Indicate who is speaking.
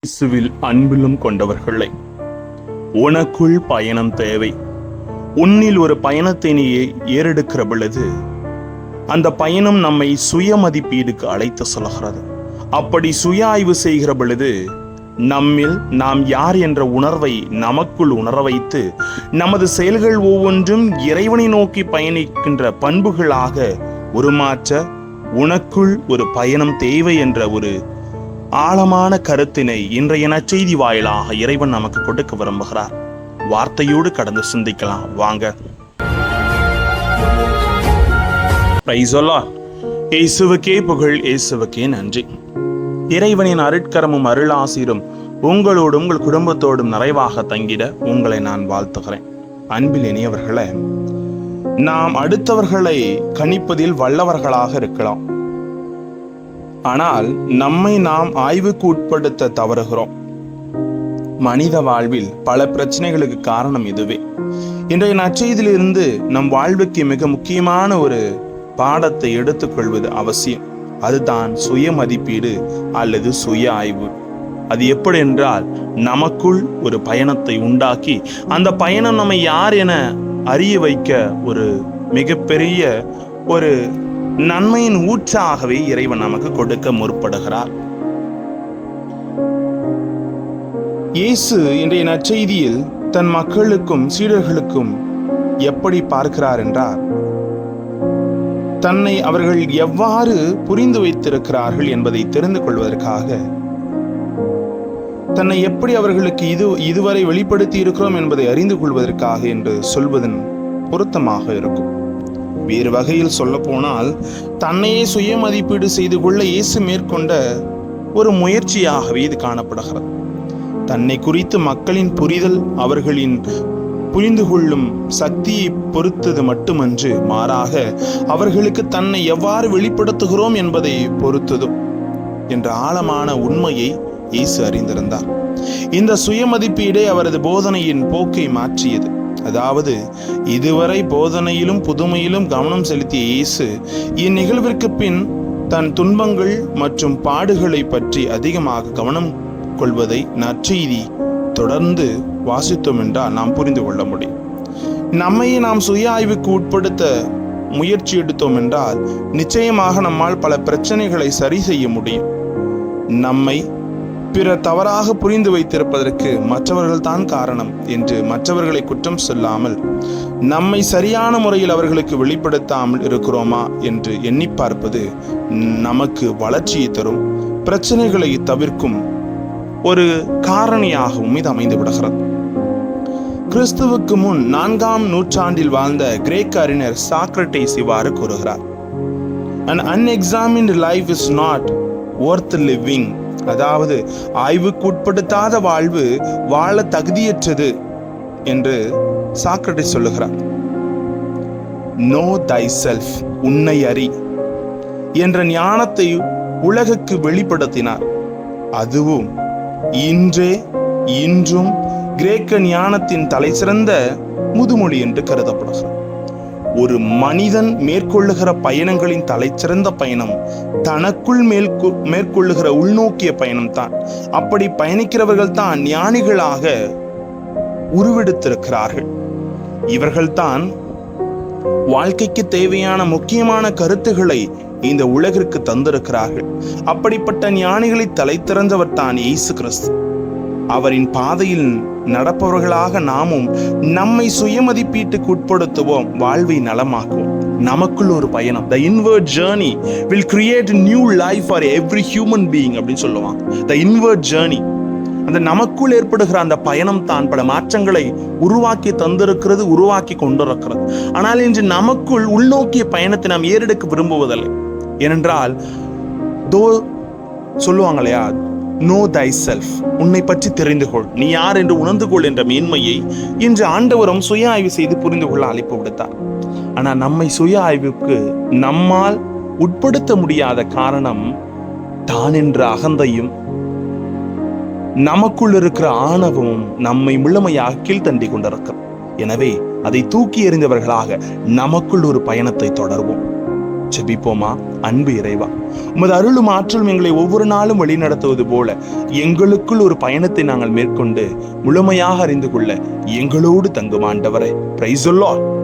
Speaker 1: இயேசுவில் அன்பிலும் கொண்டவர்களே, உனக்குள் பயணம் தேவை. உன்னில் ஒரு பயணத்தை நீ ஏறெடுக்கிற பொழுது அந்த பயணம் நம்மை சுய மதிப்பீடுக்கு அழைத்து செல்கிறது. அப்படி சுய ஆய்வு செய்கிற பொழுது நம்மில் நாம் யார் என்ற உணர்வை நமக்குள் உணர வைத்து நமது செயல்கள் ஒவ்வொன்றும் இறைவனை நோக்கி பயணிக்கின்ற பண்புகளாக உருமாற்ற உனக்குள் ஒரு பயணம் தேவை என்ற ஒரு ஆழமான கருத்தினை இன்றைய நற்செய்தி வாயிலாக இறைவன் நமக்கு கொடுக்க விரும்புகிறார். வார்த்தையோடு கடந்து சிந்திக்கலாம் வாங்க. Praise the Lord. இயேசுவுக்கே புகழ், இயேசுவுக்கே நன்றி. இறைவனின் அருட்கரமும் அருளாசிரும் உங்களோடும் உங்கள் குடும்பத்தோடும் நிறைவாக தங்கிட உங்களை நான் வாழ்த்துகிறேன். அன்பில் இனியவர்களே, நாம் அடுத்தவர்களை கணிப்பதில் வல்லவர்களாக இருக்கலாம். ஆனால் நம்மை நாம் ஆய்வுக்கு உட்படுத்த தவறுகிறோம். மனித வாழ்வில் பல பிரச்சனைகளுக்கு காரணம் இதுவே. இன்றைய நற்செய்தியிலிருந்து நம் வாழ்வுக்கு மிக முக்கியமான ஒரு பாடத்தை எடுத்துக்கொள்வது அவசியம். அதுதான் சுய மதிப்பீடு அல்லது சுய ஆய்வு. அது எப்படி என்றால், நமக்குள் ஒரு பயணத்தை உண்டாக்கி அந்த பயணம் நம்மை யார் என அறிய வைக்க ஒரு மிகப்பெரிய ஒரு நன்மையின் ஊற்றாகவே இறைவன் நமக்கு கொடுக்க முற்படுகிறார். இயேசு இன்றைய நற்செய்தியில் தன் மக்களுக்கும் சீடர்களுக்கும் எப்படி பார்க்கிறார் என்றார், தன்னை அவர்கள் எவ்வாறு புரிந்து வைத்திருக்கிறார்கள் என்பதை தெரிந்து கொள்வதற்காக, தன்னை எப்படி அவர்களுக்கு இதுவரை வெளிப்படுத்தி இருக்கிறோம் என்பதை அறிந்து கொள்வதற்காக என்று சொல்வதன் பொருத்தமாக இருக்கும். வேறு வகையில் சொல்ல போனால், தன்னையே சுய மதிப்பீடு செய்து கொள்ள இயேசு மேற்கொண்ட ஒரு முயற்சியாகவே இது காணப்படுகிறது. தன்னை குறித்து மக்களின் புரிதல் அவர்களின் புரிந்து கொள்ளும் சக்தியை பொறுத்தது மட்டுமன்று, மாறாக அவர்களுக்கு தன்னை எவ்வாறு வெளிப்படுத்துகிறோம் என்பதை பொறுத்ததும் என்ற ஆழமான உண்மையை இயேசு அறிந்திருந்தார். இந்த சுய மதிப்பீடே அவரது போதனையின் போக்கை மாற்றியது. அதாவது, இதுவரை போதனையிலும் புதுமையிலும் கவனம் செலுத்திய இயேசு இந்நிகழ்விற்கு பின் தன் துன்பங்கள் மற்றும் பாடுகளை பற்றி அதிகமாக கவனம் கொள்வதை நற்செய்தி தொடர்ந்து வாசித்தோம் என்றால் நாம் புரிந்து கொள்ள முடியும். நம்மையே நாம் சுய ஆய்வுக்கு உட்படுத்த முயற்சி எடுத்தோம் என்றால் நிச்சயமாக நம்மால் பல பிரச்சனைகளை சரி செய்ய முடியும். நம்மை பிறர் தவறாக புரிந்து வைத்திருப்பதற்கு மற்றவர்கள் தான் காரணம் என்று மற்றவர்களை குற்றம் சொல்லாமல், நம்மை சரியான முறையில் அவர்களுக்கு வெளிப்படுத்தாமல் இருக்கிறோமா என்று எண்ணி பார்ப்பது நமக்கு வளர்ச்சியை தரும், பிரச்சனைகளை தவிர்க்கும் ஒரு காரணியாகவும் இது அமைந்து விடுகிறது. கிறிஸ்துவுக்கு முன் 4ஆம் நூற்றாண்டில் வாழ்ந்த கிரேக்க அறிஞர் சாக்ரட்டிஸ் இவ்வாறு கூறுகிறார், An unexamined life is not worth living. அதாவது, ஆய்வுக்கு உட்படுத்தாத வாழ்வு வாழ தகுதியற்றது என்று சாக்ரட்டிஸ் சொல்லுகிறார். நோ தை செல்ஃப், உன்னை அறி என்ற ஞானத்தை உலகுக்கு வெளிப்படுத்தினார். அதுவும் இன்றும் கிரேக்க ஞானத்தின் தலை சிறந்த முதுமொழி என்று கருதப்படுகிறது. ஒரு மனிதன் மேற்கொள்ளுகிற பயணங்களின் தலைச்சிறந்த பயணம் தனக்குள் மேற்கொள்ளுகிற உள்நோக்கிய பயணம் தான். அப்படி பயணிக்கிறவர்கள் தான் ஞானிகளாக உருவெடுத்திருக்கிறார்கள். இவர்கள்தான் வாழ்க்கைக்கு தேவையான முக்கியமான கருத்துக்களை இந்த உலகிற்கு தந்திருக்கிறார்கள். அப்படிப்பட்ட ஞானிகளை தலை திறந்தவர் தான் இயேசு கிறிஸ்து. அவரின் பாதையில் நடப்பவர்களாக நாமும் நம்மை சுய மதிப்பீட்டுக்கு உட்படுத்துவோம், வாழ்வை நலமாக்குவோம். நமக்குள் ஒரு பயணம், the inward journey will create a new life for every human being அப்படின்னு சொல்லுவாங்க. the inward journey, அந்த நமக்குள் ஏற்படுகிற அந்த பயணம் தான் பல மாற்றங்களை உருவாக்கி தந்திருக்கிறது, உருவாக்கி கொண்டிருக்கிறது. ஆனால் இன்று நமக்குள் உள்நோக்கிய பயணத்தை நாம் ஏறெடுக்க விரும்புவதில்லை. ஏனென்றால் சொல்லுவாங்க இல்லையா, நோ தை செல்ஃப், உன்னை பற்றி தெரிந்து கொள், நீ யார் என்று உணர்ந்து கொள் என்ற மேன்மையை இன்று ஆண்டவரும் சுய ஆய்வு செய்து புரிந்து கொள்ள அழைப்பு விடுத்தார். ஆனால் நம்மை சுய ஆய்வுக்கு நம்மால் உட்படுத்த முடியாத காரணம் தான் என்ற அகந்தையும் நமக்குள் இருக்கிற ஆணவமும் நம்மை முழுமையாக கீழ்த்தண்டி கொண்டிருக்கிறது. எனவே அதை தூக்கி எறிந்தவர்களாக நமக்குள் ஒரு பயணத்தை தொடர்வோம். ஜெபிப்போமா? அன்பு இறைவா, உமது அருளும் ஆற்றலும் எங்களை ஒவ்வொரு நாளும் வழிநடத்துவது போல எங்களுக்குள் ஒரு பயணத்தை நாங்கள் மேற்கொண்டு முழுமையாக அறிந்து கொள்ள எங்களோடு தங்கும் ஆண்டவரே. Praise the Lord.